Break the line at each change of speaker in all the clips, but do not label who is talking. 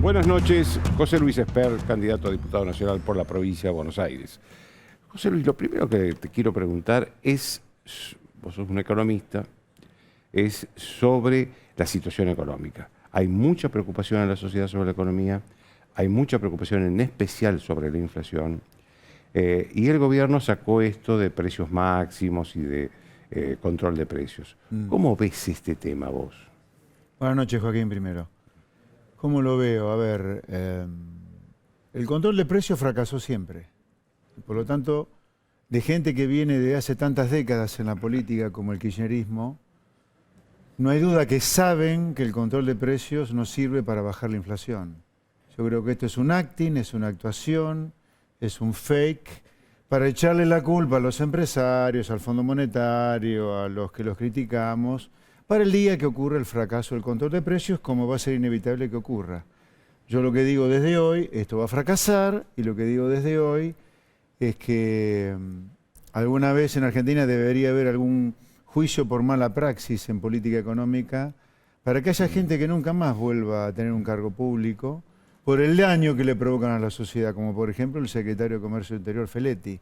Buenas noches, José Luis Esper, candidato a diputado nacional por la provincia de Buenos Aires. José Luis, lo primero que te quiero preguntar es, vos sos un economista, es sobre la situación económica. Hay mucha preocupación en la sociedad sobre la economía, hay mucha preocupación en especial sobre la inflación, y el gobierno sacó esto de precios máximos y de control de precios. ¿Cómo ves este tema vos?
Buenas noches, Joaquín, primero. ¿Cómo lo veo? A ver, el control de precios fracasó siempre. Por lo tanto, de gente que viene de hace tantas décadas en la política como el kirchnerismo, no hay duda que saben que el control de precios no sirve para bajar la inflación. Yo creo que esto es un acting, es una actuación, es un fake, para echarle la culpa a los empresarios, al Fondo Monetario, a los que los criticamos, para el día que ocurra el fracaso del control de precios, como va a ser inevitable que ocurra. Yo lo que digo desde hoy, esto va a fracasar, y lo que digo desde hoy es que alguna vez en Argentina debería haber algún juicio por mala praxis en política económica para que haya gente que nunca más vuelva a tener un cargo público por el daño que le provocan a la sociedad, como por ejemplo el secretario de Comercio Interior, Feletti.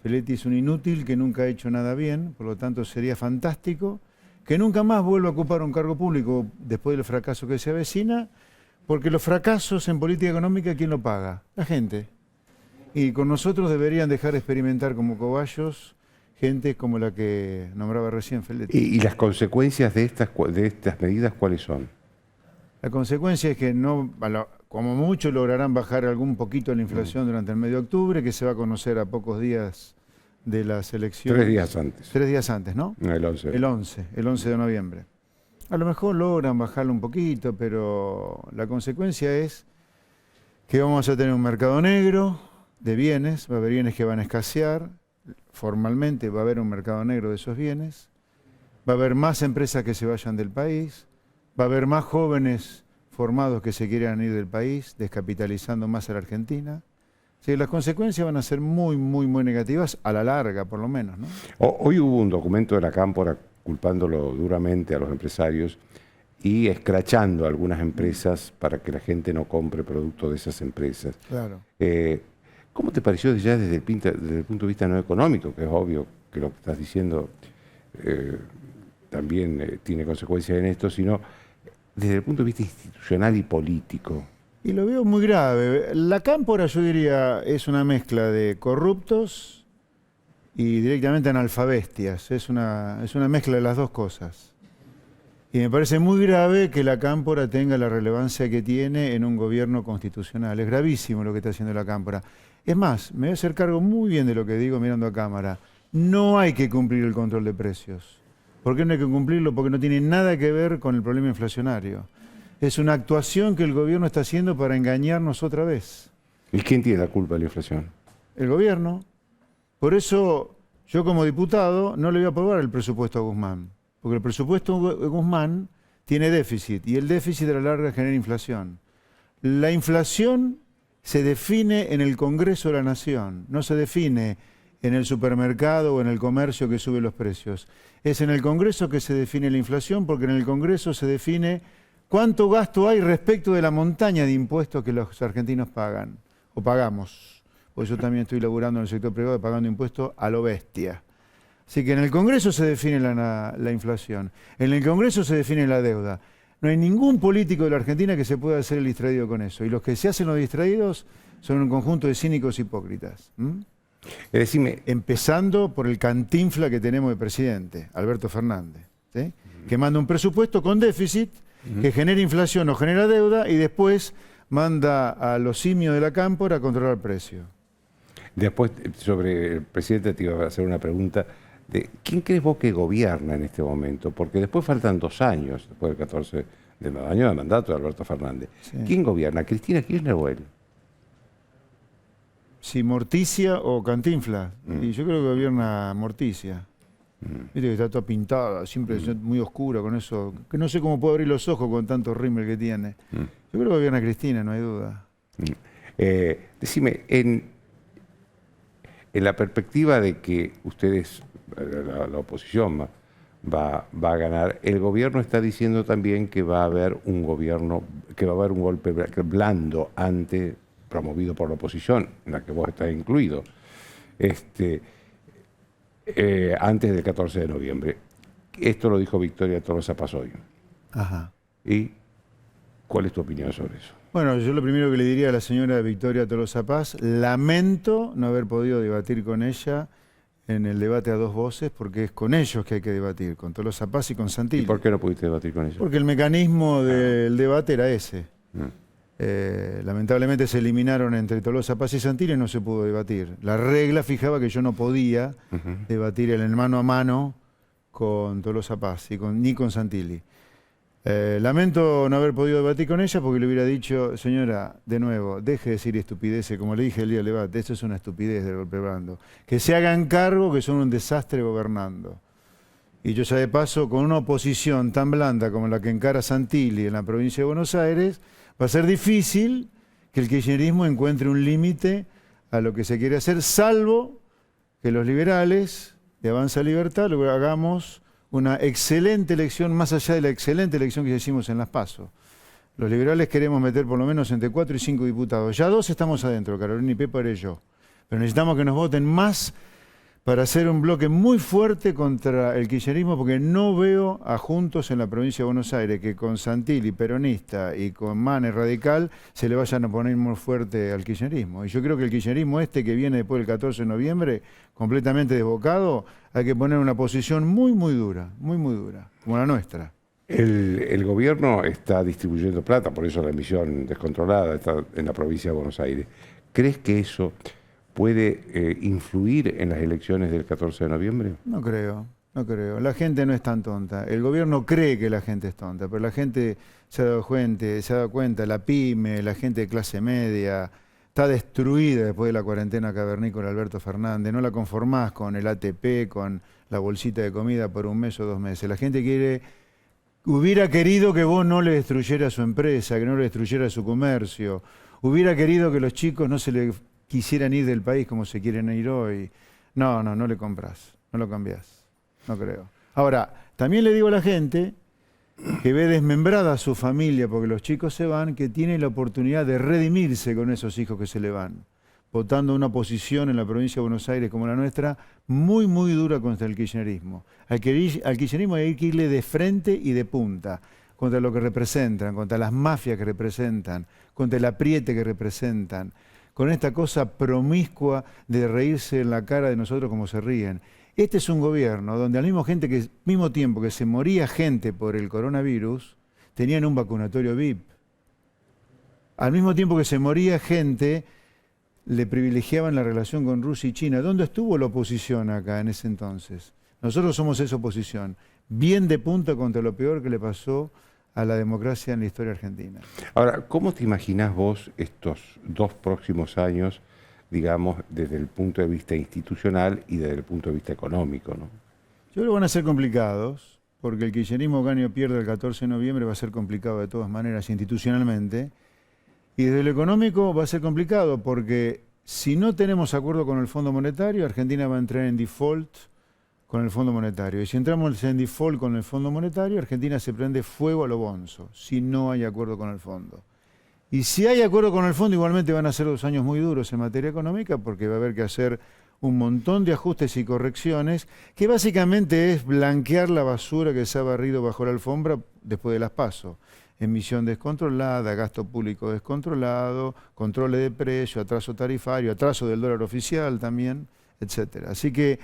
Feletti es un inútil que nunca ha hecho nada bien, por lo tanto sería fantástico que nunca más vuelva a ocupar un cargo público después del fracaso que se avecina, porque los fracasos en política económica, ¿quién lo paga? La gente. Y con nosotros deberían dejar de experimentar como cobayos gente como la que nombraba recién Feletti.
¿Y las consecuencias de estas medidas cuáles son?
La consecuencia es que no, como mucho lograrán bajar algún poquito la inflación durante el mes de octubre, que se va a conocer a pocos días de las elecciones.
3 días antes.
3 días antes, ¿no?
El 11.
El 11 de noviembre. A lo mejor logran bajarlo un poquito, pero la consecuencia es que vamos a tener un mercado negro de bienes, va a haber bienes que van a escasear, formalmente va a haber un mercado negro de esos bienes, va a haber más empresas que se vayan del país, va a haber más jóvenes formados que se quieran ir del país, descapitalizando más a la Argentina. Sí, las consecuencias van a ser muy negativas, a la larga por lo menos, ¿no?
Hoy hubo un documento de la Cámpora culpándolo duramente a los empresarios y escrachando a algunas empresas para que la gente no compre productos de esas empresas.
Claro.
¿Cómo te pareció ya desde el punto de vista no económico, que es obvio que lo que estás diciendo también tiene consecuencias en esto, sino desde el punto de vista institucional y político?
Y lo veo muy grave. La Cámpora, yo diría, es una mezcla de corruptos y directamente analfabestias. Es una mezcla de las dos cosas. Y me parece muy grave que la Cámpora tenga la relevancia que tiene en un gobierno constitucional. Es gravísimo lo que está haciendo la Cámpora. Es más, me voy a hacer cargo muy bien de lo que digo mirando a cámara. No hay que cumplir el control de precios. ¿Por qué no hay que cumplirlo? Porque no tiene nada que ver con el problema inflacionario. Es una actuación que el gobierno está haciendo para engañarnos otra vez.
¿Y quién tiene la culpa de la inflación?
El gobierno. Por eso yo como diputado no le voy a aprobar el presupuesto a Guzmán. Porque el presupuesto de Guzmán tiene déficit y el déficit a la larga genera inflación. La inflación se define en el Congreso de la Nación, no se define en el supermercado o en el comercio que sube los precios. Es en el Congreso que se define la inflación, porque en el Congreso se define cuánto gasto hay respecto de la montaña de impuestos que los argentinos pagan, o pagamos. Pues yo también estoy laburando en el sector privado pagando impuestos a lo bestia. Así que en el Congreso se define la inflación, en el Congreso se define la deuda. No hay ningún político de la Argentina que se pueda hacer el distraído con eso. Y los que se hacen los distraídos son un conjunto de cínicos hipócritas.
Decime,
empezando por el cantinfla que tenemos de presidente, Alberto Fernández, ¿sí? Que manda un presupuesto con déficit, que genera inflación o genera deuda y después manda a los simios de la Cámpora a controlar el precio.
después sobre el presidente te iba a hacer una pregunta de ¿quién crees vos que gobierna en este momento? Porque después faltan 2 años, después del 14 año de mandato de Alberto Fernández.
Sí.
¿Quién gobierna? ¿Cristina Kirchner o él?
Si Morticia o Cantinflas. Y yo creo que gobierna Morticia. Viste que está toda pintada, siempre muy oscura con eso. Que no sé cómo puede abrir los ojos con tanto rímel que tiene. Yo creo que gobierna Cristina, no hay duda.
Decime, en la perspectiva de que ustedes, la oposición va a ganar. El gobierno está diciendo también que va a haber un gobierno, que va a haber un golpe blando promovido por la oposición, en la que vos estás incluido, antes del 14 de noviembre. Esto lo dijo Victoria Tolosa Paz hoy.
Ajá.
¿Y cuál es tu opinión sobre eso?
Bueno, yo lo primero que le diría a la señora Victoria Tolosa Paz, lamento no haber podido debatir con ella en el debate a dos voces, porque es con ellos que hay que debatir, con Tolosa Paz y con Santilli.
¿Y por qué no pudiste debatir con ella?
Porque el mecanismo del debate era ese. Lamentablemente se eliminaron entre Tolosa Paz y Santilli y no se pudo debatir. La regla fijaba que yo no podía debatir en el mano a mano con Tolosa Paz ni con Santilli. Lamento no haber podido debatir con ella porque le hubiera dicho, señora, de nuevo, deje de decir estupideces, como le dije el día del debate, esto es una estupidez del golpe blando. Que se hagan cargo que son un desastre gobernando. Y yo ya de paso, con una oposición tan blanda como la que encara Santilli en la provincia de Buenos Aires, va a ser difícil que el kirchnerismo encuentre un límite a lo que se quiere hacer, salvo que los liberales de Avanza Libertad lo hagamos una excelente elección, más allá de la excelente elección que hicimos en las PASO. Los liberales queremos meter por lo menos entre 4 y 5 diputados. Ya 2 estamos adentro, Carolina y Pepa y yo. Pero necesitamos que nos voten más para hacer un bloque muy fuerte contra el kirchnerismo, porque no veo a Juntos en la provincia de Buenos Aires que con Santilli, peronista, y con Mane, radical, se le vayan a poner muy fuerte al kirchnerismo. Y yo creo que el kirchnerismo que viene después del 14 de noviembre, completamente desbocado, hay que poner una posición muy dura, como la nuestra.
El gobierno está distribuyendo plata, por eso la emisión descontrolada está en la provincia de Buenos Aires. ¿Crees que eso puede influir en las elecciones del 14 de noviembre?
No creo. La gente no es tan tonta. El gobierno cree que la gente es tonta, pero la gente se ha dado cuenta, la pyme, la gente de clase media, está destruida después de la cuarentena cavernícola Alberto Fernández. No la conformás con el ATP, con la bolsita de comida por 1 mes o 2 meses. La gente hubiera querido que vos no le destruyeras su empresa, que no le destruyeras su comercio. Hubiera querido que los chicos no se le quisieran ir del país como se quieren ir hoy. No le compras, no lo cambiás, no creo. Ahora, también le digo a la gente que ve desmembrada a su familia porque los chicos se van, que tiene la oportunidad de redimirse con esos hijos que se le van, votando una posición en la provincia de Buenos Aires como la nuestra, muy dura contra el kirchnerismo. Al kirchnerismo hay que irle de frente y de punta, contra lo que representan, contra las mafias que representan, contra el apriete que representan, con esta cosa promiscua de reírse en la cara de nosotros como se ríen. Este es un gobierno donde al mismo tiempo que se moría gente por el coronavirus, tenían un vacunatorio VIP. Al mismo tiempo que se moría gente, le privilegiaban la relación con Rusia y China. ¿Dónde estuvo la oposición acá en ese entonces? Nosotros somos esa oposición, bien de punta contra lo peor que le pasó a la democracia en la historia argentina.
Ahora, ¿cómo te imaginás vos estos 2 próximos años, digamos, desde el punto de vista institucional y desde el punto de vista económico, ¿no?
Yo creo que van a ser complicados, porque el kirchnerismo gane o pierda el 14 de noviembre va a ser complicado de todas maneras institucionalmente, y desde lo económico va a ser complicado, porque si no tenemos acuerdo con el Fondo Monetario, Argentina va a entrar en default con el Fondo Monetario. Y si entramos en default con el Fondo Monetario, Argentina se prende fuego a lo bonzo, si no hay acuerdo con el Fondo. Y si hay acuerdo con el Fondo, igualmente van a ser 2 años muy duros en materia económica, porque va a haber que hacer un montón de ajustes y correcciones, que básicamente es blanquear la basura que se ha barrido bajo la alfombra después de las PASO. Emisión descontrolada, gasto público descontrolado, controles de precio, atraso tarifario, atraso del dólar oficial también, etc. Así que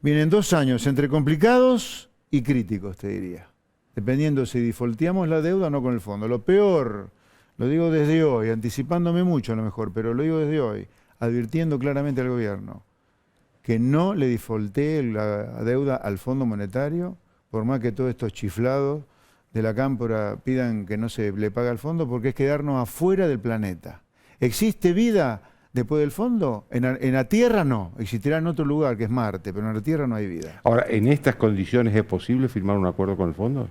vienen 2 años entre complicados y críticos, te diría. Dependiendo si defaulteamos la deuda o no con el fondo. Lo peor, lo digo desde hoy, anticipándome mucho a lo mejor, pero lo digo desde hoy, advirtiendo claramente al gobierno que no le defaultee la deuda al Fondo Monetario, por más que todos estos chiflados de la cámpora pidan que no se le pague al fondo, porque es quedarnos afuera del planeta. ¿Existe vida después del fondo? En la Tierra no, existirá en otro lugar que es Marte, pero en la Tierra no hay vida.
Ahora, ¿en estas condiciones es posible firmar un acuerdo con el fondo?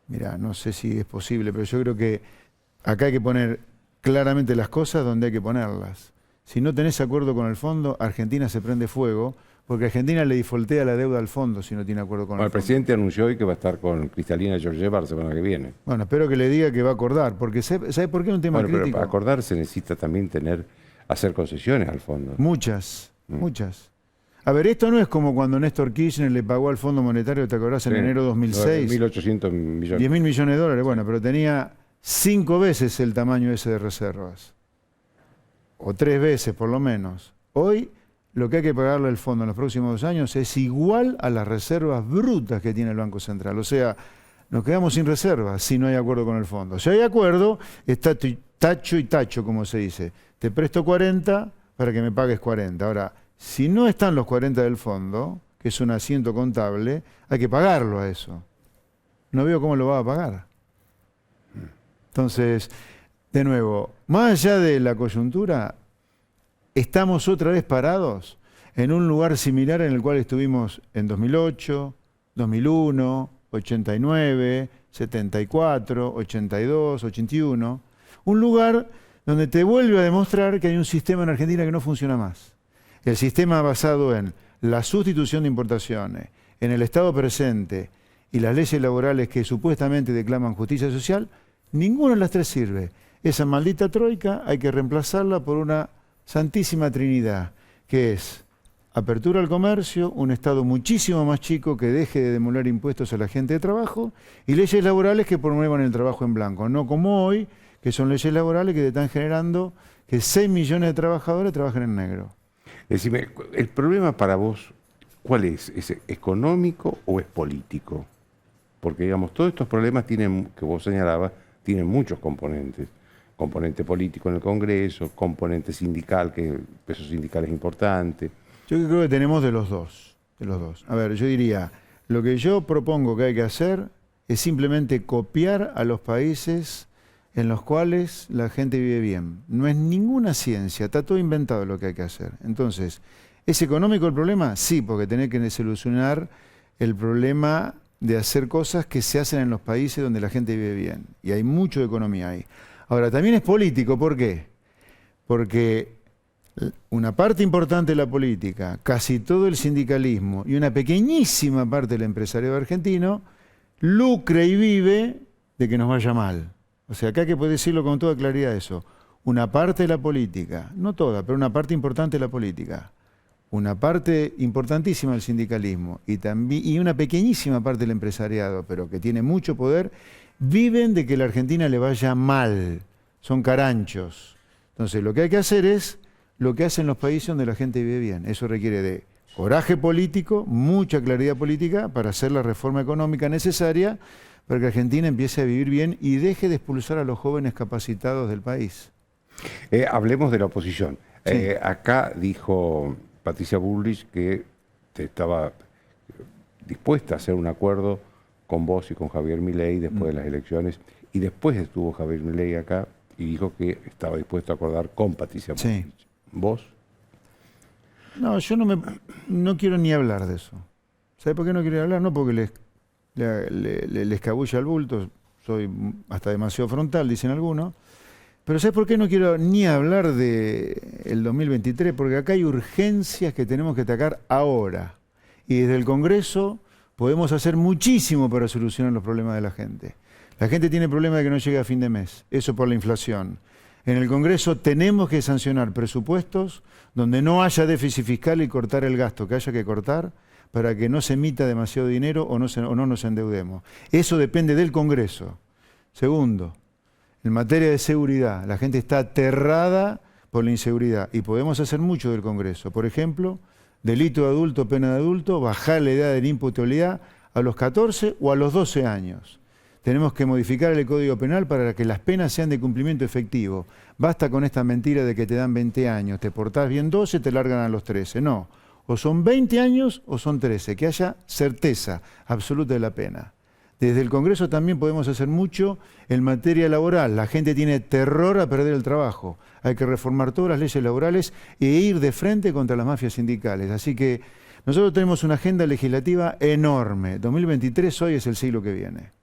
Mirá, no sé si es posible, pero yo creo que acá hay que poner claramente las cosas donde hay que ponerlas. Si no tenés acuerdo con el fondo, Argentina se prende fuego, porque Argentina le defaultea la deuda al fondo si no tiene acuerdo con
Bueno,
el
el
fondo.
presidente anunció hoy que va a estar con Cristalina Georgieva la semana que viene.
Bueno, espero que le diga que va a acordar, porque ¿sabe por qué es un tema
Bueno, pero
crítico?
para acordar se necesita también hacer concesiones al fondo.
Muchas, muchas. A ver, esto no es como cuando Néstor Kirchner le pagó al Fondo Monetario, ¿te acordás? En
Sí,
enero de 2006.
1.800 millones.
10.000 millones de dólares, bueno, pero tenía 5 veces el tamaño ese de reservas. O 3 veces por lo menos. Hoy lo que hay que pagarle al fondo en los próximos 2 años es igual a las reservas brutas que tiene el Banco Central. O sea, nos quedamos sin reservas si no hay acuerdo con el fondo. Si hay acuerdo, está tacho y tacho, como se dice. Te presto 40 para que me pagues 40. Ahora, si no están los 40 del fondo, que es un asiento contable, hay que pagarlo a eso. No veo cómo lo va a pagar. Entonces, de nuevo, más allá de la coyuntura, estamos otra vez parados en un lugar similar en el cual estuvimos en 2008, 2001, 89, 74, 82, 81. Un lugar donde te vuelve a demostrar que hay un sistema en Argentina que no funciona más. El sistema basado en la sustitución de importaciones, en el Estado presente y las leyes laborales que supuestamente declaman justicia social, ninguna de las tres sirve. Esa maldita troika hay que reemplazarla por una santísima trinidad, que es apertura al comercio, un Estado muchísimo más chico que deje de demoler impuestos a la gente de trabajo y leyes laborales que promuevan el trabajo en blanco, no como hoy, que son leyes laborales que te están generando que 6 millones de trabajadores trabajen en negro.
Decime, ¿el problema para vos cuál es? ¿Es económico o es político? Porque, digamos, todos estos problemas tienen, que vos señalabas, tienen muchos componentes. Componente político en el Congreso, componente sindical, que el peso sindical es importante.
Yo creo que tenemos de los dos. A ver, yo diría, lo que yo propongo que hay que hacer es simplemente copiar a los países en los cuales la gente vive bien. No es ninguna ciencia, está todo inventado lo que hay que hacer. Entonces, ¿es económico el problema? Sí, porque tenés que solucionar el problema de hacer cosas que se hacen en los países donde la gente vive bien. Y hay mucho de economía ahí. Ahora, también es político, ¿por qué? Porque una parte importante de la política, casi todo el sindicalismo y una pequeñísima parte del empresariado argentino lucra y vive de que nos vaya mal. O sea, acá hay que poder decirlo con toda claridad eso. Una parte de la política, no toda, pero una parte importante de la política, una parte importantísima del sindicalismo y una pequeñísima parte del empresariado, pero que tiene mucho poder, viven de que la Argentina le vaya mal. Son caranchos. Entonces, lo que hay que hacer es lo que hacen los países donde la gente vive bien. Eso requiere de coraje político, mucha claridad política para hacer la reforma económica necesaria para que Argentina empiece a vivir bien y deje de expulsar a los jóvenes capacitados del país.
Hablemos de la oposición.
Sí.
Acá dijo Patricia Bullrich que estaba dispuesta a hacer un acuerdo con vos y con Javier Milei después de las elecciones. Y después estuvo Javier Milei acá y dijo que estaba dispuesto a acordar con Patricia Bullrich.
Sí.
¿Vos?
No, yo no quiero ni hablar de eso. ¿Sabe por qué no quiero hablar? No porque le escabulle al bulto, soy hasta demasiado frontal, dicen algunos. Pero ¿sabes por qué no quiero ni hablar del 2023? Porque acá hay urgencias que tenemos que atacar ahora. Y desde el Congreso podemos hacer muchísimo para solucionar los problemas de la gente. La gente tiene problemas de que no llegue a fin de mes, eso por la inflación. En el Congreso tenemos que sancionar presupuestos donde no haya déficit fiscal y cortar el gasto que haya que cortar para que no se emita demasiado dinero o no nos endeudemos. Eso depende del Congreso. Segundo, en materia de seguridad, la gente está aterrada por la inseguridad y podemos hacer mucho del Congreso. Por ejemplo, delito de adulto, pena de adulto, bajar la edad de la imputabilidad a los 14 o a los 12 años. Tenemos que modificar el Código Penal para que las penas sean de cumplimiento efectivo. Basta con esta mentira de que te dan 20 años, te portás bien 12, te largan a los 13. No, o son 20 años o son 13, que haya certeza absoluta de la pena. Desde el Congreso también podemos hacer mucho en materia laboral. La gente tiene terror a perder el trabajo. Hay que reformar todas las leyes laborales e ir de frente contra las mafias sindicales. Así que nosotros tenemos una agenda legislativa enorme. 2023 hoy es el siglo que viene.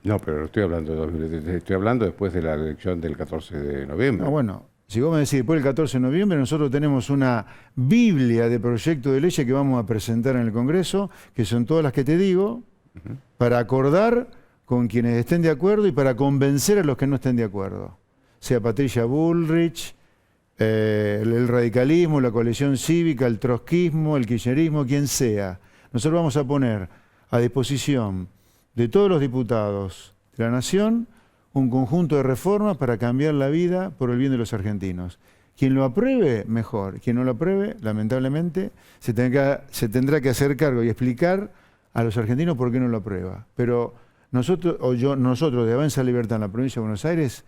No, pero no estoy hablando de 2023, estoy hablando después de la elección del 14 de noviembre.
No, bueno, Si vos me decís, después del 14 de noviembre, nosotros tenemos una biblia de proyectos de leyes que vamos a presentar en el Congreso, que son todas las que te digo, para acordar con quienes estén de acuerdo y para convencer a los que no estén de acuerdo. Sea Patricia Bullrich, el radicalismo, la coalición cívica, el trotskismo, el kirchnerismo, quien sea. Nosotros vamos a poner a disposición de todos los diputados de la Nación un conjunto de reformas para cambiar la vida por el bien de los argentinos. Quien lo apruebe, mejor. Quien no lo apruebe, lamentablemente, se tendrá que hacer cargo y explicar a los argentinos por qué no lo aprueba. Pero nosotros de Avanza Libertad en la provincia de Buenos Aires,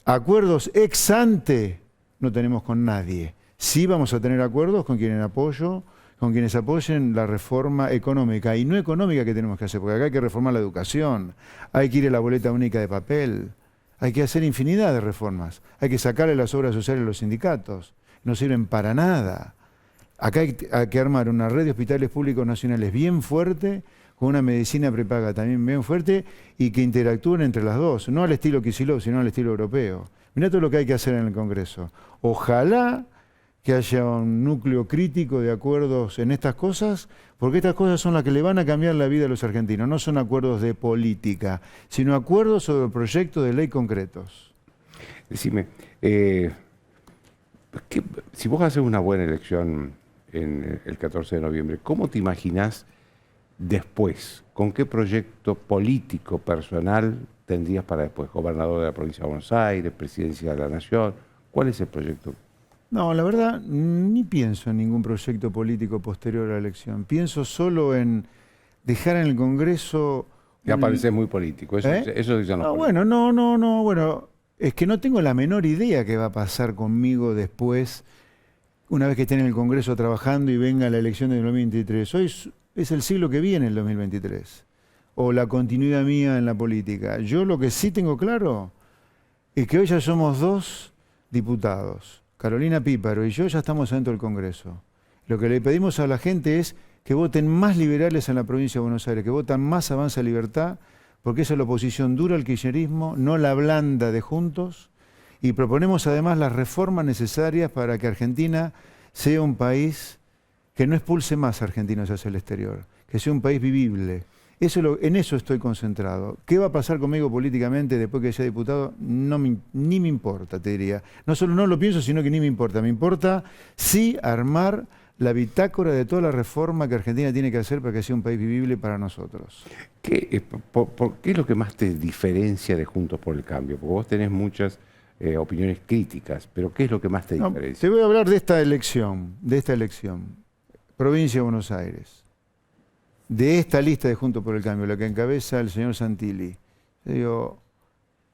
acuerdos ex ante no tenemos con nadie. Sí vamos a tener acuerdos con quienes apoyen la reforma económica y no económica que tenemos que hacer, porque acá hay que reformar la educación, hay que ir a la boleta única de papel, hay que hacer infinidad de reformas, hay que sacarle las obras sociales a los sindicatos, no sirven para nada. Acá hay que armar una red de hospitales públicos nacionales bien fuerte, con una medicina prepaga también bien fuerte y que interactúen entre las dos, no al estilo Kicillof, sino al estilo europeo. Mirá todo lo que hay que hacer en el Congreso. Ojalá que haya un núcleo crítico de acuerdos en estas cosas, porque estas cosas son las que le van a cambiar la vida a los argentinos. No son acuerdos de política, sino acuerdos sobre proyectos de ley concretos.
Decime, si vos haces una buena elección en el 14 de noviembre, ¿cómo te imaginás después? ¿Con qué proyecto político, personal tendrías para después? ¿Gobernador de la provincia de Buenos Aires, presidencia de la Nación? ¿Cuál es el proyecto?
No, la verdad, ni pienso en ningún proyecto político posterior a la elección. Pienso solo en dejar en el Congreso...
Ya pareces muy político. Eso dicen los políticos.
Bueno, bueno, es que no tengo la menor idea qué va a pasar conmigo después, una vez que esté en el Congreso trabajando y venga la elección de 2023. Hoy es el siglo que viene, el 2023, o la continuidad mía en la política. Yo lo que sí tengo claro es que hoy ya somos 2 diputados. Carolina Píparo y yo ya estamos dentro del Congreso. Lo que le pedimos a la gente es que voten más liberales en la provincia de Buenos Aires, que voten más Avanza Libertad, porque esa es la oposición dura al kirchnerismo, no la blanda de Juntos, y proponemos además las reformas necesarias para que Argentina sea un país que no expulse más argentinos hacia el exterior, que sea un país vivible. En eso estoy concentrado. ¿Qué va a pasar conmigo políticamente después que sea diputado? Ni me importa, te diría. No solo no lo pienso, sino que ni me importa. Me importa sí armar la bitácora de toda la reforma que Argentina tiene que hacer para que sea un país vivible para nosotros.
¿Qué es lo que más te diferencia de Juntos por el Cambio? Porque vos tenés muchas opiniones críticas, pero ¿qué es lo que más te diferencia?
Te voy a hablar de esta elección, provincia de Buenos Aires. De esta lista de Juntos por el Cambio, la que encabeza el señor Santilli. Digo,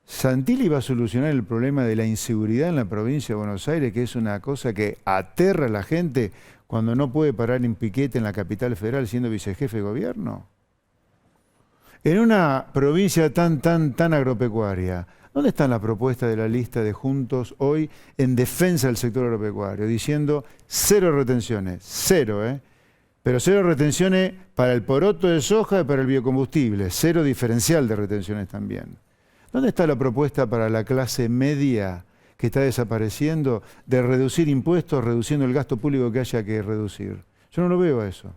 Santilli va a solucionar el problema de la inseguridad en la provincia de Buenos Aires, que es una cosa que aterra a la gente cuando no puede parar en piquete en la capital federal siendo vicejefe de gobierno. En una provincia tan agropecuaria, ¿dónde está la propuesta de la lista de Juntos hoy en defensa del sector agropecuario? Diciendo 0 retenciones, 0, pero 0 retenciones para el poroto de soja y para el biocombustible, 0 diferencial de retenciones también. ¿Dónde está la propuesta para la clase media que está desapareciendo de reducir impuestos, reduciendo el gasto público que haya que reducir? Yo no lo veo eso.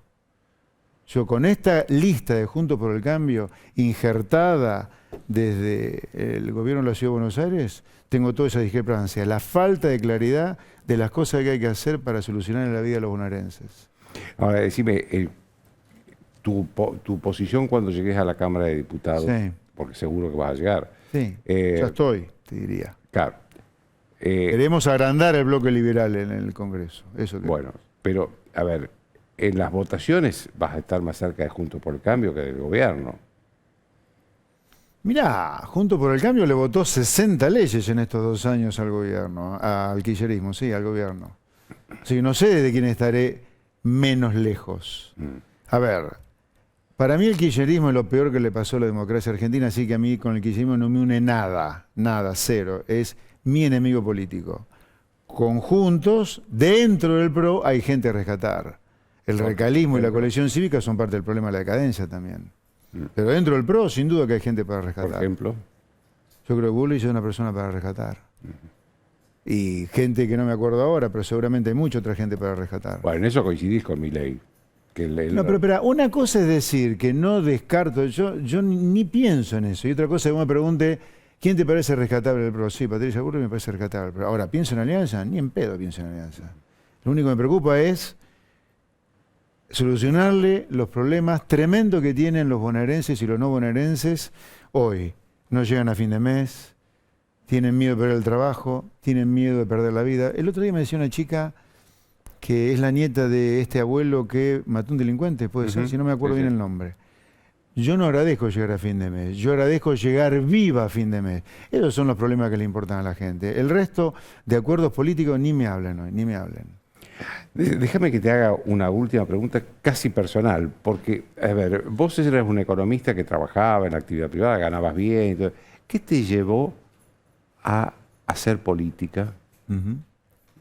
Yo con esta lista de Juntos por el Cambio injertada desde el gobierno de la Ciudad de Buenos Aires, tengo toda esa discrepancia, la falta de claridad de las cosas que hay que hacer para solucionar la vida de los bonaerenses.
Ahora, decime, tu posición cuando llegues a la Cámara de Diputados, sí, porque seguro que vas a llegar.
Sí, ya estoy, te diría.
Claro.
Queremos agrandar el bloque liberal en el Congreso. Eso
bueno, pero, a ver, en las votaciones vas a estar más cerca de Juntos por el Cambio que del gobierno.
Mirá, Juntos por el Cambio le votó 60 leyes en estos 2 años al gobierno, al kirchnerismo, sí, al gobierno. Así que no sé de quién estaré menos lejos. A ver, para mí el kirchnerismo es lo peor que le pasó a la democracia argentina, así que a mí con el kirchnerismo no me une nada, 0. Es mi enemigo político. Conjuntos, dentro del PRO hay gente a rescatar. El radicalismo y la coalición cívica son parte del problema de la decadencia también. Pero dentro del PRO, sin duda que hay gente para rescatar.
Por ejemplo.
Yo creo que Bullrich es una persona para rescatar. y gente que no me acuerdo ahora, pero seguramente hay mucha otra gente para rescatar.
Bueno, en eso coincidís con Milei.
No, pero espera, una cosa es decir que no descarto, yo ni pienso en eso, y otra cosa es que me pregunte, ¿quién te parece rescatable del PRO? Sí, Patricia Bullrich me parece rescatable, pero ahora, ¿pienso en Alianza? Ni en pedo pienso en Alianza. Lo único que me preocupa es solucionarle los problemas tremendos que tienen los bonaerenses y los no bonaerenses hoy. No llegan a fin de mes, tienen miedo de perder el trabajo, tienen miedo de perder la vida. El otro día me decía una chica que es la nieta de este abuelo que mató un delincuente, puede ser, si no me acuerdo bien el nombre. Yo no agradezco llegar a fin de mes, yo agradezco llegar viva a fin de mes. Esos son los problemas que le importan a la gente. El resto de acuerdos políticos ni me hablen hoy, ni me hablen.
Déjame que te haga una última pregunta casi personal, porque, a ver, vos eras un economista que trabajaba en la actividad privada, ganabas bien y todo. ¿Qué te llevó a hacer política,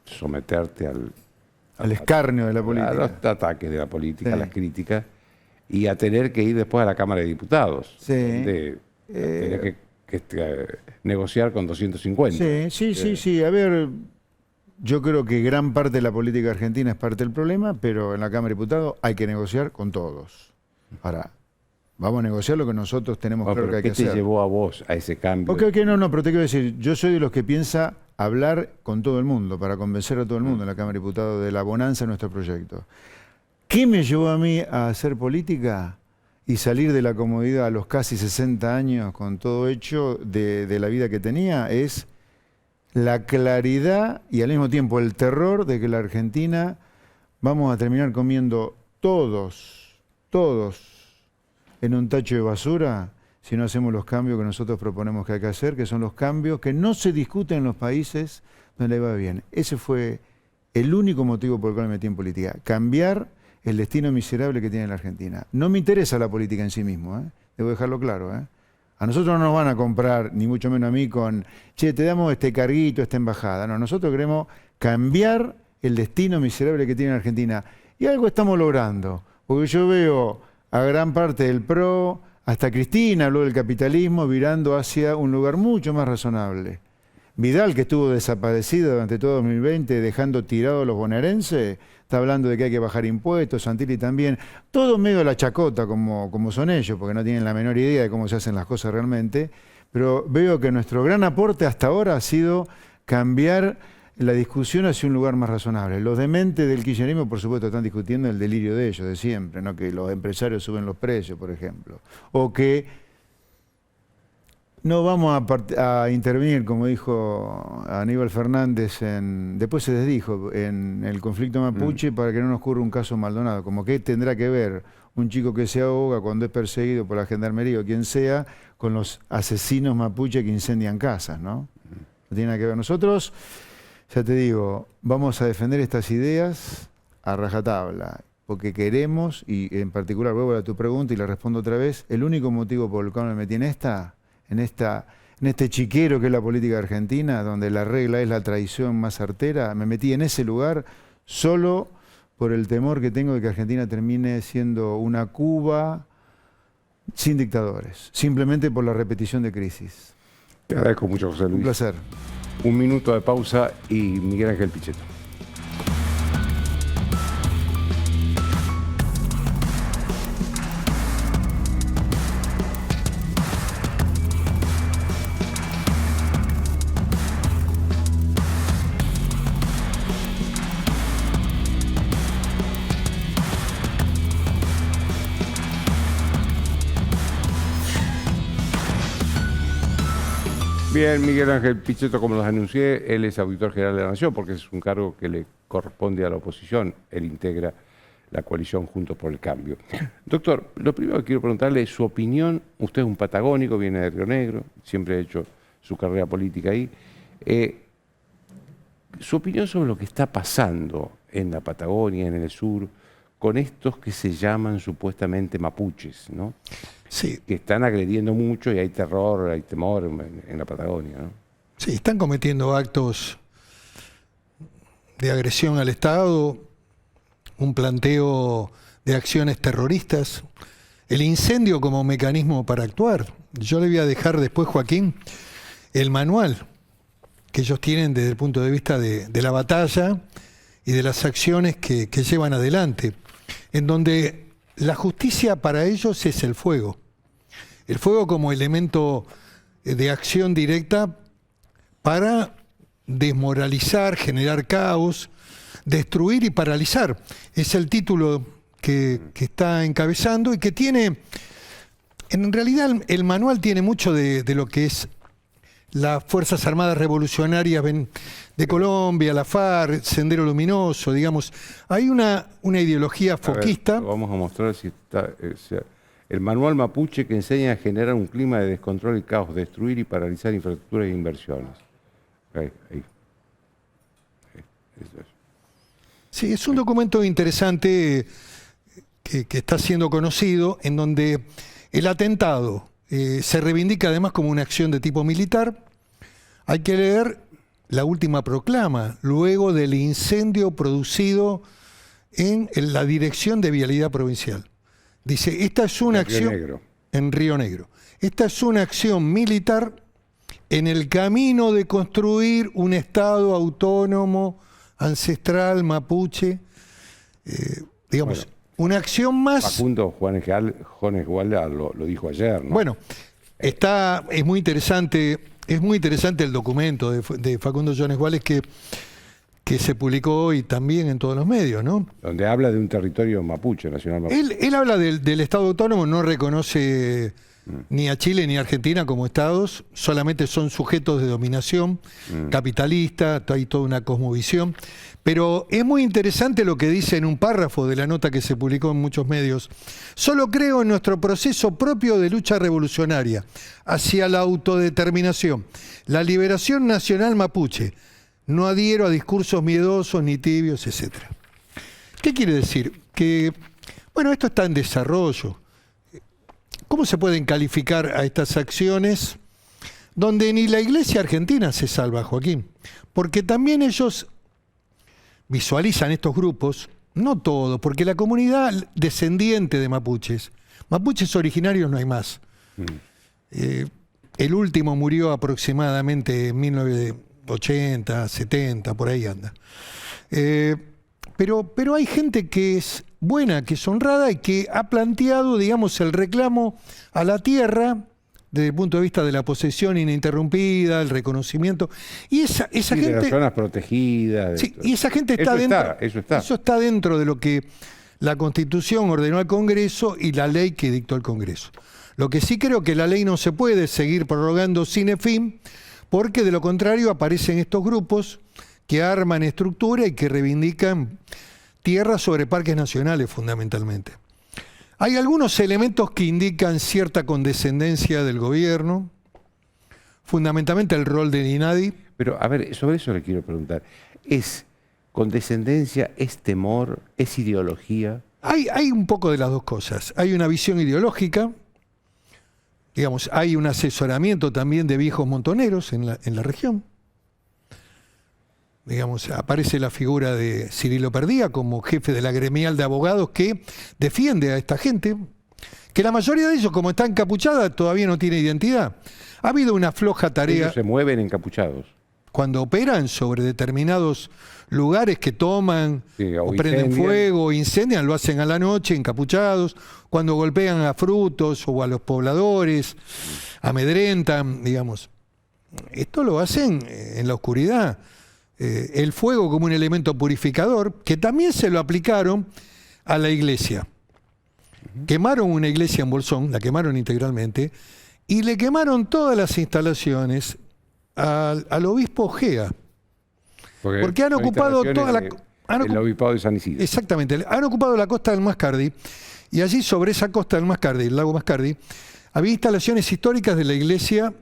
someterte
al escarnio de la política,
a los ataques de la política,
sí,
a las críticas, y a tener que ir después a la Cámara de Diputados?
Sí.
Tener que negociar con 250.
Sí. A ver, yo creo que gran parte de la política argentina es parte del problema, pero en la Cámara de Diputados hay que negociar con todos. Ahora, vamos a negociar lo que nosotros tenemos claro que hay que hacer.
¿Qué te llevó a vos a ese cambio?
No, pero te quiero decir, yo soy de los que piensa hablar con todo el mundo, para convencer a todo el mundo en la Cámara de Diputados de la bonanza de nuestro proyecto. ¿Qué me llevó a mí a hacer política y salir de la comodidad a los casi 60 años con todo hecho de la vida que tenía? Es la claridad y al mismo tiempo el terror de que la Argentina vamos a terminar comiendo todos en un tacho de basura si no hacemos los cambios que nosotros proponemos que hay que hacer, que son los cambios que no se discuten en los países donde le va bien. Ese fue el único motivo por el cual me metí en política, cambiar el destino miserable que tiene la Argentina. No me interesa la política en sí mismo, debo dejarlo claro. A nosotros no nos van a comprar, ni mucho menos a mí, con, che, te damos este carguito, esta embajada. No, nosotros queremos cambiar el destino miserable que tiene la Argentina. Y algo estamos logrando, porque yo veo a gran parte del PRO, hasta Cristina habló del capitalismo, virando hacia un lugar mucho más razonable. Vidal, que estuvo desaparecido durante todo 2020, dejando tirados a los bonaerenses, está hablando de que hay que bajar impuestos, Santilli también. Todo medio de la chacota, como son ellos, porque no tienen la menor idea de cómo se hacen las cosas realmente. Pero veo que nuestro gran aporte hasta ahora ha sido cambiar la discusión hacia un lugar más razonable. Los dementes del kirchnerismo, por supuesto, están discutiendo el delirio de ellos, de siempre, ¿no? Que los empresarios suben los precios, por ejemplo. O que no vamos a intervenir, como dijo Aníbal Fernández, después se desdijo, en el conflicto mapuche para que no nos ocurra un caso Maldonado. Como que tendrá que ver un chico que se ahoga cuando es perseguido por la gendarmería o quien sea, con los asesinos mapuche que incendian casas, ¿no? No tiene nada que ver. Nosotros, ya te digo, vamos a defender estas ideas a rajatabla, porque queremos, y en particular, vuelvo a tu pregunta y la respondo otra vez, el único motivo por el cual me metí en este chiquero que es la política argentina, donde la regla es la traición más certera, me metí en ese lugar solo por el temor que tengo de que Argentina termine siendo una Cuba sin dictadores, simplemente por la repetición de crisis.
Te agradezco mucho, José Luis.
Un placer.
Un minuto de pausa y Miguel Ángel Pichetto. Bien, Miguel Ángel Pichetto, como los anuncié, él es auditor general de la Nación, porque es un cargo que le corresponde a la oposición. Él integra la coalición Juntos por el Cambio. Doctor, lo primero que quiero preguntarle es su opinión. Usted es un patagónico, viene de Río Negro, siempre ha hecho su carrera política ahí. Su opinión sobre lo que está pasando en la Patagonia, en el sur, con estos que se llaman supuestamente mapuches, ¿no?
Sí.
Que están agrediendo mucho y hay terror, hay temor en la Patagonia, ¿no?
Sí, están cometiendo actos de agresión al Estado, un planteo de acciones terroristas, el incendio como mecanismo para actuar. Yo le voy a dejar después, Joaquín, el manual que ellos tienen desde el punto de vista de la batalla y de las acciones que llevan adelante, en donde la justicia para ellos es el fuego como elemento de acción directa para desmoralizar, generar caos, destruir y paralizar. Es el título que está encabezando y que tiene, en realidad el manual tiene mucho de lo que es las Fuerzas Armadas Revolucionarias de Colombia, la FARC, Sendero Luminoso, digamos. Hay una ideología foquista.
Vamos a mostrar si está... el manual mapuche que enseña a generar un clima de descontrol y caos, destruir y paralizar infraestructuras e inversiones. Ahí. Eso es.
Sí, es un documento interesante que está siendo conocido, en donde el atentado se reivindica además como una acción de tipo militar. Hay que leer la última proclama, luego del incendio producido en la Dirección de Vialidad Provincial. Dice, esta es una acción en Río Negro. Esta es una acción militar en el camino de construir un Estado autónomo, ancestral, mapuche, digamos, bueno, una acción más...
Facundo Juanes Guala lo dijo ayer, ¿no?
Bueno, es muy interesante el documento de Facundo Jones Guales que se publicó hoy también en todos los medios, ¿no?
Donde habla de un territorio mapuche, nacional mapuche.
Él habla del Estado autónomo, no reconoce ni a Chile ni a Argentina como estados, solamente son sujetos de dominación capitalista, hay toda una cosmovisión. Pero es muy interesante lo que dice en un párrafo de la nota que se publicó en muchos medios. Solo creo en nuestro proceso propio de lucha revolucionaria hacia la autodeterminación, la liberación nacional mapuche. No adhiero a discursos miedosos ni tibios, etc. ¿Qué quiere decir? Que, bueno, esto está en desarrollo. ¿Cómo se pueden calificar a estas acciones donde ni la Iglesia argentina se salva, Joaquín? Porque también ellos visualizan estos grupos, no todos, porque la comunidad descendiente de mapuches originarios no hay más. El último murió aproximadamente en 1980, 70, por ahí anda. Pero hay gente que es buena, que es honrada y que ha planteado, digamos, el reclamo a la tierra desde el punto de vista de la posesión ininterrumpida, el reconocimiento. Y esa gente...
de las zonas protegidas.
Sí, y esa gente está dentro. Eso está dentro de lo que la Constitución ordenó al Congreso y la ley que dictó el Congreso. Lo que sí creo que la ley no se puede seguir prorrogando sin fin, porque de lo contrario aparecen estos grupos que arman estructura y que reivindican tierras sobre parques nacionales fundamentalmente. Hay algunos elementos que indican cierta condescendencia del gobierno, fundamentalmente el rol del INADI.
Pero, a ver, sobre eso le quiero preguntar. ¿Es condescendencia, es temor, es ideología?
Hay un poco de las dos cosas. Hay una visión ideológica, digamos, hay un asesoramiento también de viejos montoneros en la región. Digamos, aparece la figura de Cirilo Perdía como jefe de la gremial de abogados que defiende a esta gente, que la mayoría de ellos, como está encapuchada, todavía no tiene identidad. Ha habido una floja tarea...
Ellos se mueven encapuchados.
Cuando operan sobre determinados lugares que toman, o prenden fuego, o incendian, lo hacen a la noche, encapuchados. Cuando golpean a frutos o a los pobladores, amedrentan, digamos. Esto lo hacen en la oscuridad. El fuego como un elemento purificador, que también se lo aplicaron a la iglesia. Quemaron una iglesia en Bolsón, la quemaron integralmente, y le quemaron todas las instalaciones al obispo Ojea. Porque han ocupado toda la...
El obispado de San Isidro.
Exactamente, han ocupado la costa del Mascardi, y allí sobre esa costa del Mascardi, el lago Mascardi, había instalaciones históricas de la iglesia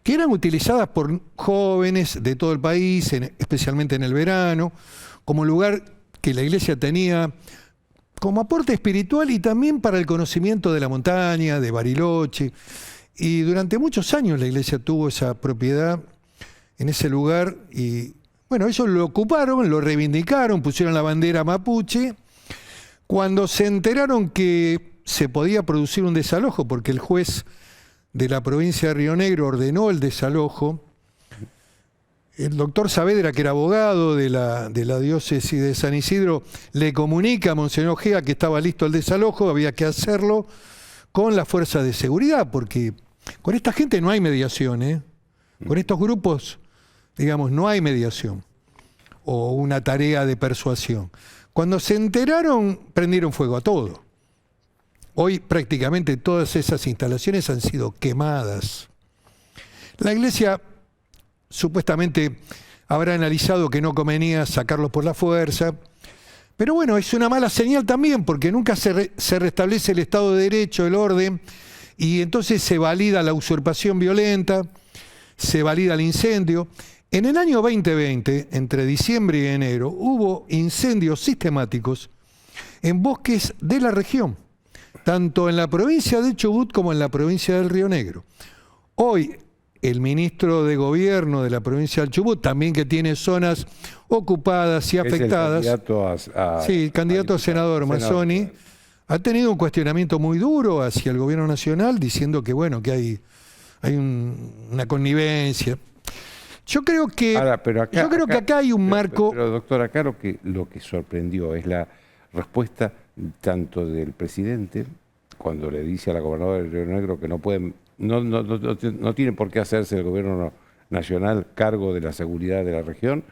que eran utilizadas por jóvenes de todo el país, especialmente en el verano, como lugar que la iglesia tenía como aporte espiritual y también para el conocimiento de la montaña, de Bariloche. Y durante muchos años la iglesia tuvo esa propiedad en ese lugar y, bueno, ellos lo ocuparon, lo reivindicaron, pusieron la bandera mapuche. Cuando se enteraron que se podía producir un desalojo, porque el juez de la provincia de Río Negro ordenó el desalojo, el doctor Saavedra, que era abogado de la diócesis de San Isidro, le comunica a Monseñor Ojea que estaba listo el desalojo, había que hacerlo con las fuerzas de seguridad, porque con esta gente no hay mediación, ¿eh? Con estos grupos, digamos, no hay mediación o una tarea de persuasión. Cuando se enteraron, prendieron fuego a todo. Hoy prácticamente todas esas instalaciones han sido quemadas. La Iglesia supuestamente habrá analizado que no convenía sacarlos por la fuerza, pero bueno, es una mala señal también, porque nunca se restablece el Estado de Derecho, el orden, y entonces se valida la usurpación violenta, se valida el incendio. En el año 2020, entre diciembre y enero, hubo incendios sistemáticos en bosques de la región, tanto en la provincia de Chubut como en la provincia del Río Negro. Hoy, el ministro de Gobierno de la provincia del Chubut, también que tiene zonas ocupadas y afectadas, el candidato a senador Mazzoni, ha tenido un cuestionamiento muy duro hacia el gobierno nacional, diciendo que bueno, que hay una connivencia. Yo creo que acá hay un marco.
Pero doctor, acá lo que sorprendió es la respuesta tanto del presidente cuando le dice a la gobernadora del Río Negro que no tiene por qué hacerse el gobierno nacional cargo de la seguridad de la región,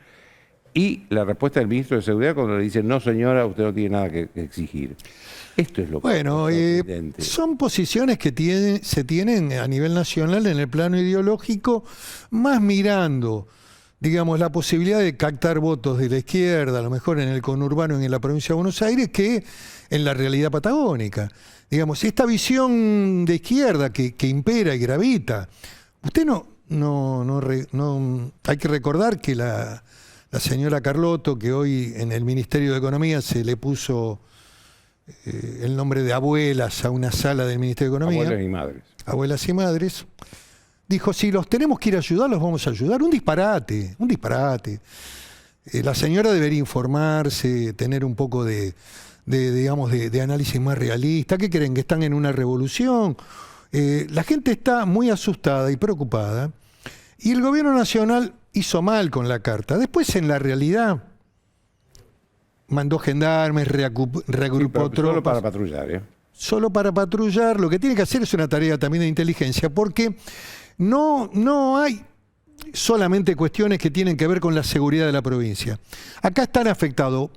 y la respuesta del ministro de Seguridad cuando le dice: no señora, usted no tiene nada que exigir. Esto es lo sorprendente.
Son posiciones que se tienen a nivel nacional en el plano ideológico, más mirando, digamos, la posibilidad de captar votos de la izquierda, a lo mejor en el conurbano y en la provincia de Buenos Aires, que en la realidad patagónica. Digamos, esta visión de izquierda que impera y gravita. Usted hay que recordar que la señora Carlotto, que hoy en el Ministerio de Economía se le puso el nombre de abuelas a una sala del Ministerio de Economía.
Abuelas y madres.
Abuelas y madres. Dijo: si los tenemos que ir a ayudar, los vamos a ayudar. Un disparate, un disparate. La señora debería informarse, tener un poco de análisis más realista. ¿Qué creen? ¿Que están en una revolución? La gente está muy asustada y preocupada, y el gobierno nacional hizo mal con la carta. Después, en la realidad, mandó gendarmes, reagrupó tropas.
Solo para patrullar, ¿eh?
Solo para patrullar. Lo que tiene que hacer es una tarea también de inteligencia, porque no hay solamente cuestiones que tienen que ver con la seguridad de la provincia. Acá están afectados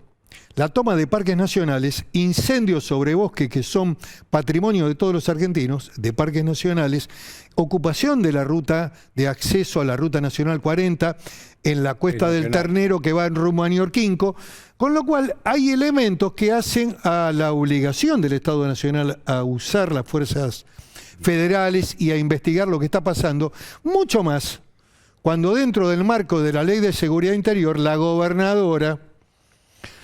la toma de parques nacionales, incendios sobre bosques que son patrimonio de todos los argentinos, de parques nacionales, ocupación de la ruta de acceso a la Ruta Nacional 40 en la Cuesta del Ternero, que va en rumbo a Ñorquinco, con lo cual hay elementos que hacen a la obligación del Estado Nacional a usar las fuerzas federales y a investigar lo que está pasando, mucho más cuando dentro del marco de la Ley de Seguridad Interior la gobernadora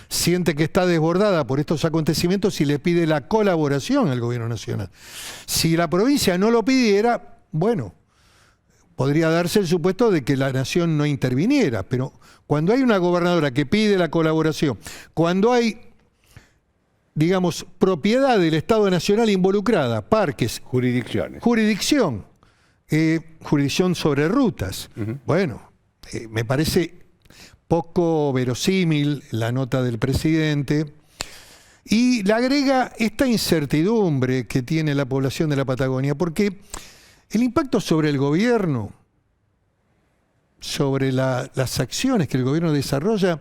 siente que está desbordada por estos acontecimientos y le pide la colaboración al gobierno nacional. Si la provincia no lo pidiera, bueno, podría darse el supuesto de que la nación no interviniera, pero cuando hay una gobernadora que pide la colaboración, cuando hay, digamos, propiedad del Estado Nacional involucrada, parques, jurisdicción sobre rutas, bueno, me parece poco verosímil la nota del presidente, y le agrega esta incertidumbre que tiene la población de la Patagonia, porque el impacto sobre el gobierno, sobre las acciones que el gobierno desarrolla,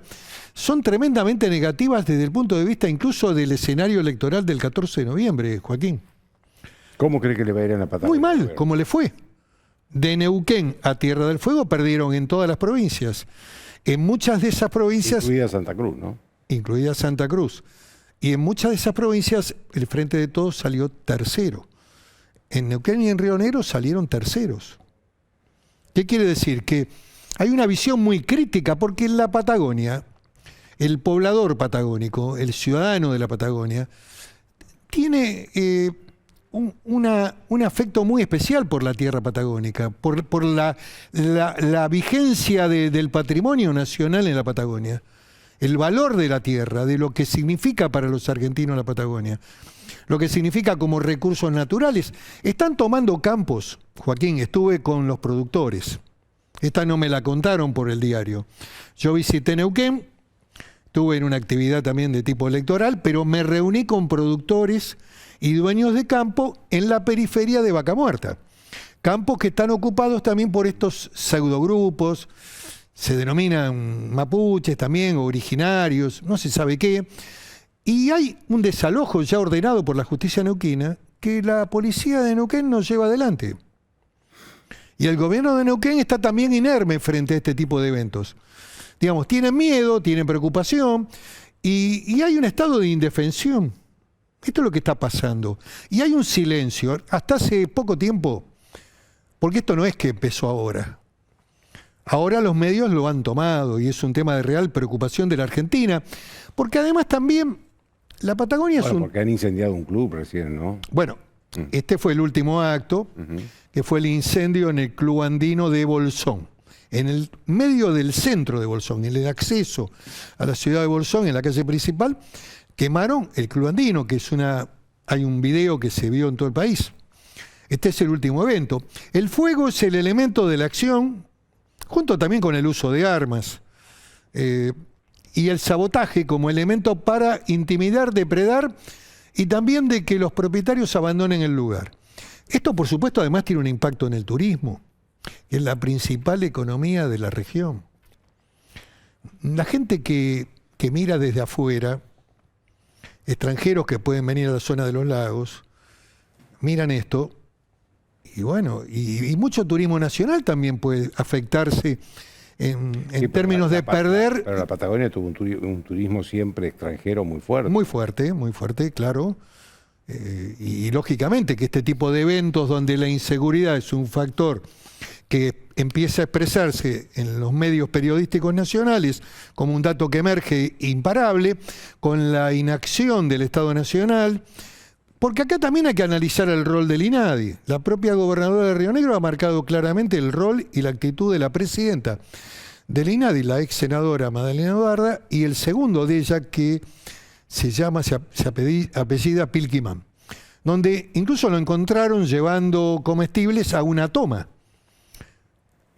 son tremendamente negativas desde el punto de vista incluso del escenario electoral del 14 de noviembre, Joaquín.
¿Cómo cree que le va a ir en la Patagonia?
Muy mal, como le fue. De Neuquén a Tierra del Fuego perdieron en todas las provincias. En muchas de esas provincias...
Incluida Santa Cruz, ¿no?
Incluida Santa Cruz. Y en muchas de esas provincias el Frente de Todos salió tercero. En Neuquén y en Río Negro salieron terceros. ¿Qué quiere decir? Que hay una visión muy crítica, porque en la Patagonia, el poblador patagónico, el ciudadano de la Patagonia, tiene un afecto muy especial por la tierra patagónica, por la vigencia del patrimonio nacional en la Patagonia, el valor de la tierra, de lo que significa para los argentinos la Patagonia, lo que significa como recursos naturales. Están tomando campos, Joaquín, estuve con los productores, Esta no me la contaron por el diario. Yo visité Neuquén, estuve en una actividad también de tipo electoral, pero me reuní con productores y dueños de campo en la periferia de Vaca Muerta. Campos que están ocupados también por estos pseudogrupos, se denominan mapuches también, originarios, no se sabe qué. Y hay un desalojo ya ordenado por la justicia neuquina que la policía de Neuquén no lleva adelante. Y el gobierno de Neuquén está también inerme frente a este tipo de eventos. Digamos, tienen miedo, tienen preocupación y hay un estado de indefensión. Esto es lo que está pasando. Y hay un silencio. Hasta hace poco tiempo, porque esto no es que empezó ahora. Ahora los medios lo han tomado y es un tema de real preocupación de la Argentina. Porque además también la Patagonia es un...
Porque han incendiado un club recién, ¿no?
Bueno, este fue el último acto, que fue el incendio en el Club Andino de Bolsón. En el medio del centro de Bolsón, en el acceso a la ciudad de Bolsón, en la calle principal, quemaron el Club Andino, que es hay un video que se vio en todo el país. Este es el último evento. El fuego es el elemento de la acción, junto también con el uso de armas, y el sabotaje como elemento para intimidar, depredar, y también de que los propietarios abandonen el lugar. Esto, por supuesto, además tiene un impacto en el turismo, que es la principal economía de la región. La gente que mira desde afuera, extranjeros que pueden venir a la zona de los lagos, miran esto, y bueno, y mucho turismo nacional también puede afectarse en términos de perder.
Pero la Patagonia tuvo un turismo siempre extranjero muy fuerte.
Muy fuerte, claro. Y lógicamente que este tipo de eventos donde la inseguridad es un factor que empieza a expresarse en los medios periodísticos nacionales como un dato que emerge imparable, con la inacción del Estado Nacional, porque acá también hay que analizar el rol del INADI. La propia gobernadora de Río Negro ha marcado claramente el rol y la actitud de la presidenta del INADI, la ex senadora Madalena Odarda, y el segundo de ella que se apellida Pilquimán, donde incluso lo encontraron llevando comestibles a una toma.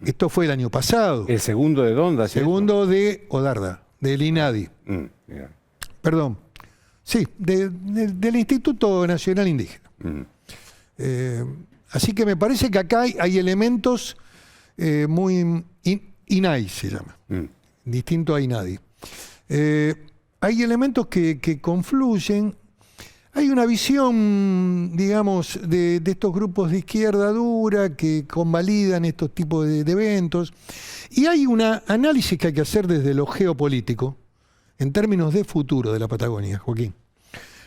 Esto fue el año pasado.
¿El segundo de dónde?
Segundo de Odarda, del INADI. Perdón. Sí, del Instituto Nacional Indígena. Así que me parece que acá hay elementos muy... INAI se llama, distinto a INADI. Hay elementos que confluyen. Hay una visión, digamos, de estos grupos de izquierda dura que convalidan estos tipos de eventos. Y hay un análisis que hay que hacer desde lo geopolítico en términos de futuro de la Patagonia, Joaquín.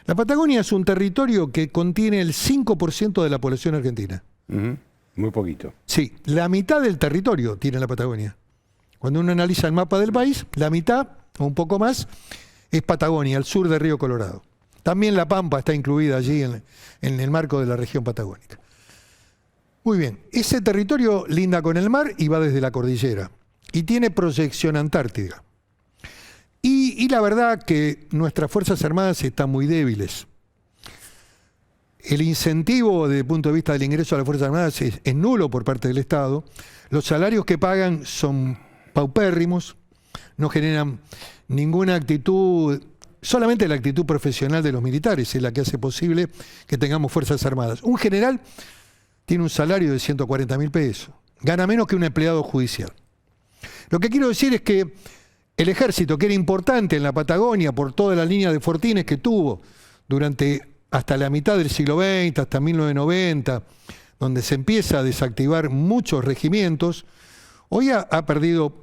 La Patagonia es un territorio que contiene el 5% de la población argentina.
Muy poquito.
Sí, la mitad del territorio tiene la Patagonia. Cuando uno analiza el mapa del país, la mitad, o un poco más, es Patagonia, al sur de Río Colorado. También La Pampa está incluida allí en el marco de la región patagónica. Muy bien, ese territorio linda con el mar y va desde la cordillera. Y tiene proyección antártica. Y la verdad que nuestras Fuerzas Armadas están muy débiles. El incentivo desde el punto de vista del ingreso a las Fuerzas Armadas es nulo por parte del Estado. Los salarios que pagan son paupérrimos, no generan ninguna actitud, solamente la actitud profesional de los militares es la que hace posible que tengamos Fuerzas Armadas. Un general tiene un salario de 140.000 pesos, gana menos que un empleado judicial. Lo que quiero decir es que el ejército, que era importante en la Patagonia por toda la línea de fortines que tuvo durante hasta la mitad del siglo XX, hasta 1990, donde se empieza a desactivar muchos regimientos, hoy ha perdido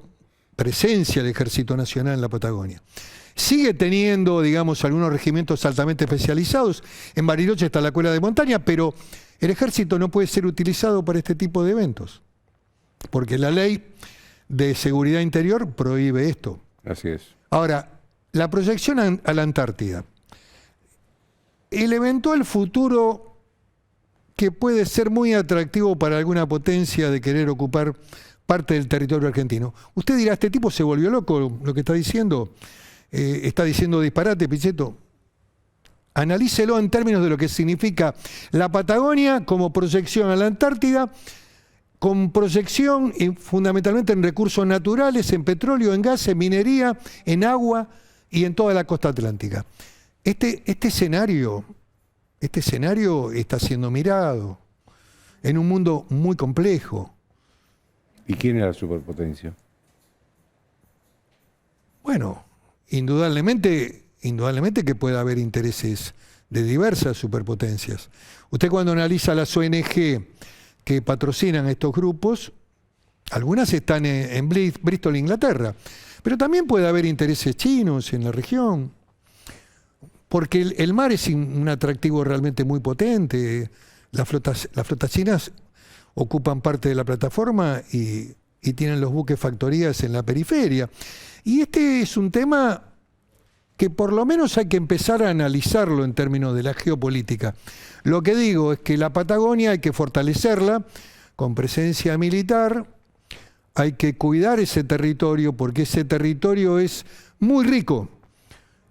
presencia el Ejército Nacional en la Patagonia. Sigue teniendo, digamos, algunos regimientos altamente especializados. En Bariloche está la Escuela de Montaña, pero el ejército no puede ser utilizado para este tipo de eventos, porque la ley de seguridad interior prohíbe esto.
Así es.
Ahora, la proyección a la Antártida. El eventual futuro que puede ser muy atractivo para alguna potencia de querer ocupar parte del territorio argentino. Usted dirá, ¿este tipo se volvió loco lo que está diciendo? ¿Está diciendo disparate, Pichetto? Analícelo en términos de lo que significa la Patagonia como proyección a la Antártida, con proyección fundamentalmente en recursos naturales, en petróleo, en gas, en minería, en agua y en toda la costa atlántica. Este escenario está siendo mirado en un mundo muy complejo.
¿Y quién es la superpotencia?
Bueno, indudablemente que puede haber intereses de diversas superpotencias. Usted cuando analiza las ONG que patrocinan estos grupos, algunas están en Bristol, Inglaterra, pero también puede haber intereses chinos en la región, porque el mar es un atractivo realmente muy potente. Las flotas chinas ocupan parte de la plataforma y tienen los buques factorías en la periferia. Y este es un tema que por lo menos hay que empezar a analizarlo en términos de la geopolítica. Lo que digo es que la Patagonia hay que fortalecerla con presencia militar, hay que cuidar ese territorio porque ese territorio es muy rico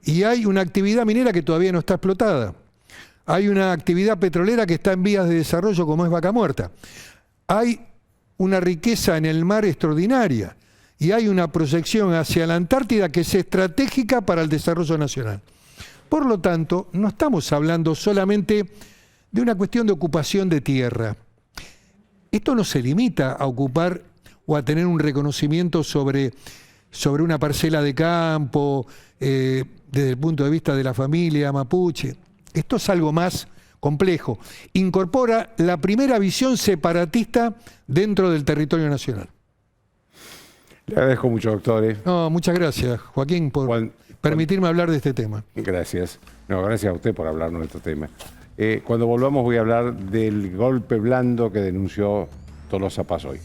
y hay una actividad minera que todavía no está explotada. Hay una actividad petrolera que está en vías de desarrollo como es Vaca Muerta. Hay una riqueza en el mar extraordinaria y hay una proyección hacia la Antártida que es estratégica para el desarrollo nacional. Por lo tanto, no estamos hablando solamente de una cuestión de ocupación de tierra. Esto no se limita a ocupar o a tener un reconocimiento sobre una parcela de campo desde el punto de vista de la familia mapuche. Esto es algo más complejo. Incorpora la primera visión separatista dentro del territorio nacional.
Le agradezco mucho, doctor.
No, muchas gracias, Joaquín, por permitirme hablar de este tema.
Gracias. No, gracias a usted por hablarnos de este tema. Cuando volvamos voy a hablar del golpe blando que denunció Tolosa Paz hoy.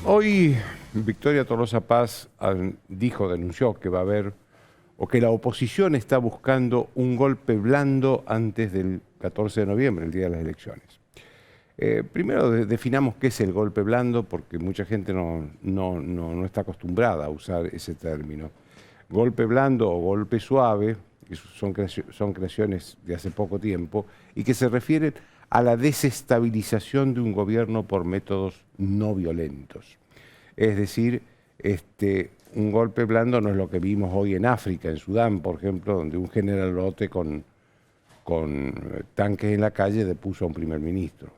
Hoy Victoria Tolosa Paz denunció que va a haber, o que la oposición está buscando un golpe blando antes del 14 de noviembre, el día de las elecciones. Primero definamos qué es el golpe blando, porque mucha gente no está acostumbrada a usar ese término. Golpe blando o golpe suave son creaciones de hace poco tiempo y que se refieren a la desestabilización de un gobierno por métodos no violentos. Es decir, un golpe blando no es lo que vimos hoy en África, en Sudán, por ejemplo, donde un generalote con tanques en la calle depuso a un primer ministro.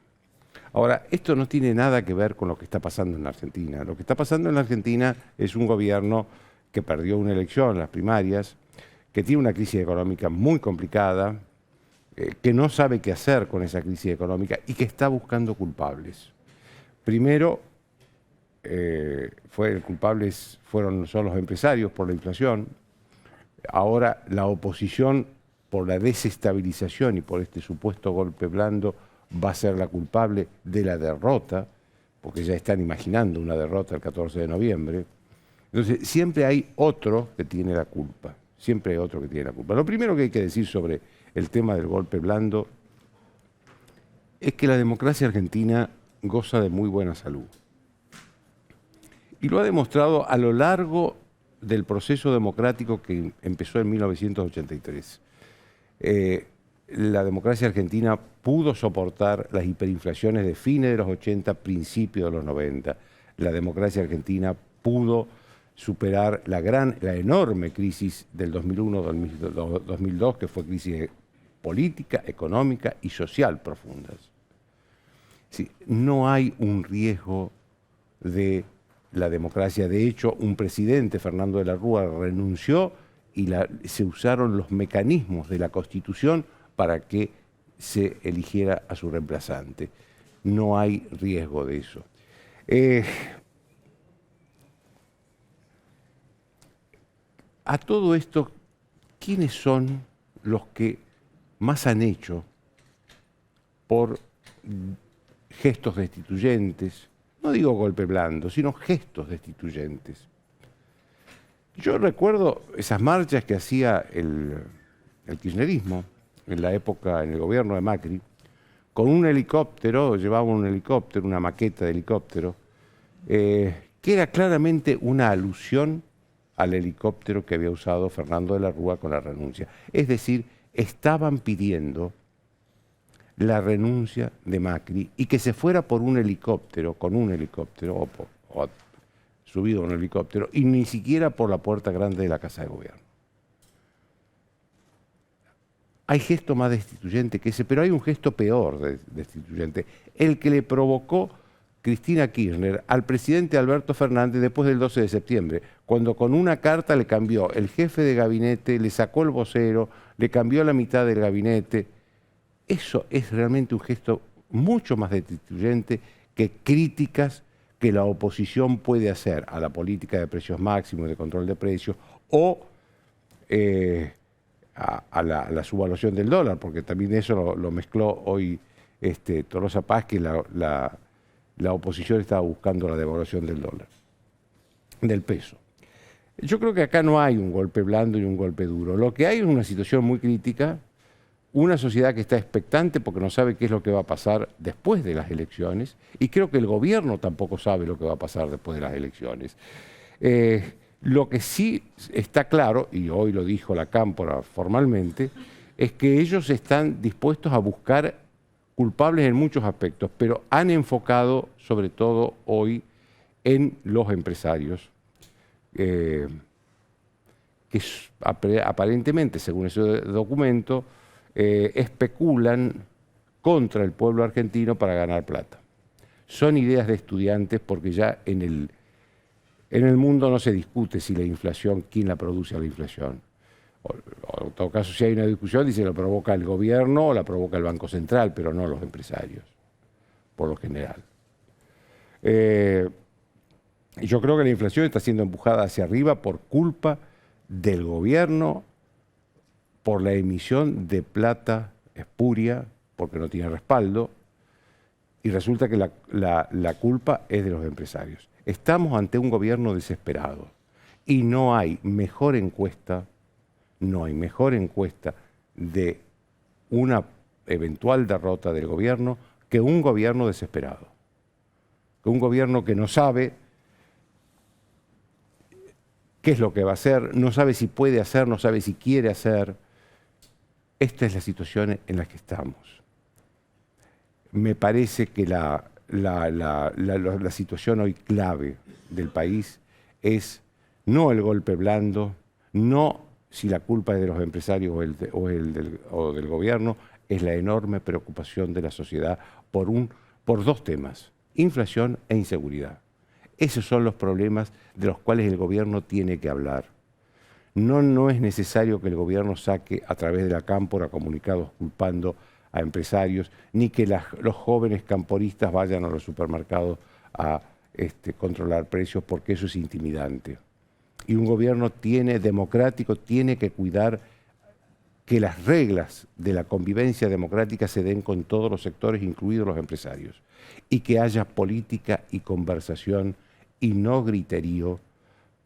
Ahora, esto no tiene nada que ver con lo que está pasando en la Argentina. Lo que está pasando en la Argentina es un gobierno que perdió una elección, las primarias, que tiene una crisis económica muy complicada, que no sabe qué hacer con esa crisis económica y que está buscando culpables. Primero, son los empresarios por la inflación. Ahora la oposición por la desestabilización y por este supuesto golpe blando va a ser la culpable de la derrota, porque ya están imaginando una derrota el 14 de noviembre. Entonces, siempre hay otro que tiene la culpa. Siempre hay otro que tiene la culpa. Lo primero que hay que decir sobre el tema del golpe blando es que la democracia argentina goza de muy buena salud. Y lo ha demostrado a lo largo del proceso democrático que empezó en 1983. La democracia argentina pudo soportar las hiperinflaciones de fines de los 80, principios de los 90. La democracia argentina pudo superar la enorme crisis del 2001-2002, que fue crisis política, económica y social profundas. Sí, no hay un riesgo de la democracia. De hecho, un presidente, Fernando de la Rúa, renunció y se usaron los mecanismos de la Constitución para que se eligiera a su reemplazante. No hay riesgo de eso. A todo esto, ¿quiénes son los que más han hecho por gestos destituyentes? No digo golpe blando, sino gestos destituyentes. Yo recuerdo esas marchas que hacía el kirchnerismo en la época, en el gobierno de Macri, con un helicóptero, llevaban un helicóptero, una maqueta de helicóptero, que era claramente una alusión al helicóptero que había usado Fernando de la Rúa con la renuncia. Es decir, estaban pidiendo la renuncia de Macri y que se fuera por un helicóptero, con un helicóptero, o subido a un helicóptero, y ni siquiera por la puerta grande de la Casa de Gobierno. Hay gesto más destituyente que ese, pero hay un gesto peor de destituyente, el que le provocó Cristina Kirchner al presidente Alberto Fernández después del 12 de septiembre, cuando con una carta le cambió el jefe de gabinete, le sacó el vocero, le cambió la mitad del gabinete. Eso es realmente un gesto mucho más destituyente que críticas que la oposición puede hacer a la política de precios máximos, de control de precios, o a la subvaluación del dólar, porque también eso lo mezcló hoy Tolosa Paz, que la oposición estaba buscando la devaluación del dólar, del peso. Yo creo que acá no hay un golpe blando y un golpe duro. Lo que hay es una situación muy crítica, una sociedad que está expectante porque no sabe qué es lo que va a pasar después de las elecciones, y creo que el gobierno tampoco sabe lo que va a pasar después de las elecciones. Lo que sí está claro, y hoy lo dijo la Cámpora formalmente, es que ellos están dispuestos a buscar culpables en muchos aspectos, pero han enfocado sobre todo hoy en los empresarios, que aparentemente, según ese documento, especulan contra el pueblo argentino para ganar plata. Son ideas de estudiantes porque ya en el mundo no se discute si la inflación, quién la produce a la inflación. O en todo caso, si hay una discusión, dice la provoca el gobierno o la provoca el Banco Central, pero no los empresarios, por lo general. Yo creo que la inflación está siendo empujada hacia arriba por culpa del gobierno, por la emisión de plata espuria, porque no tiene respaldo, y resulta que la culpa es de los empresarios. Estamos ante un gobierno desesperado y no hay mejor encuesta de una eventual derrota del gobierno que un gobierno desesperado, que un gobierno que no sabe qué es lo que va a hacer, no sabe si puede hacer, no sabe si quiere hacer. Esta es la situación en la que estamos. Me parece que la situación hoy clave del país es no el golpe blando, no si la culpa es de los empresarios o del gobierno, es la enorme preocupación de la sociedad por dos temas, inflación e inseguridad. Esos son los problemas de los cuales el gobierno tiene que hablar. No es necesario que el gobierno saque a través de la Cámpora comunicados culpando a empresarios, ni que los jóvenes camporistas vayan a los supermercados a controlar precios, porque eso es intimidante. Y un gobierno democrático tiene que cuidar que las reglas de la convivencia democrática se den con todos los sectores, incluidos los empresarios, y que haya política y conversación y no griterío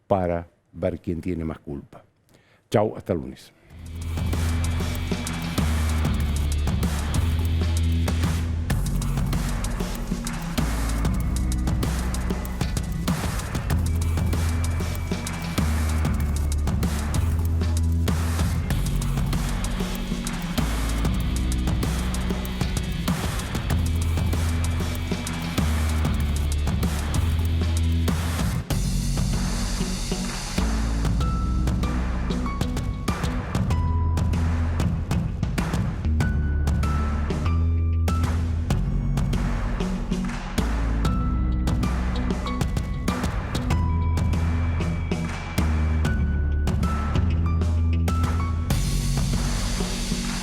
para ver quién tiene más culpa. Chau, hasta el lunes.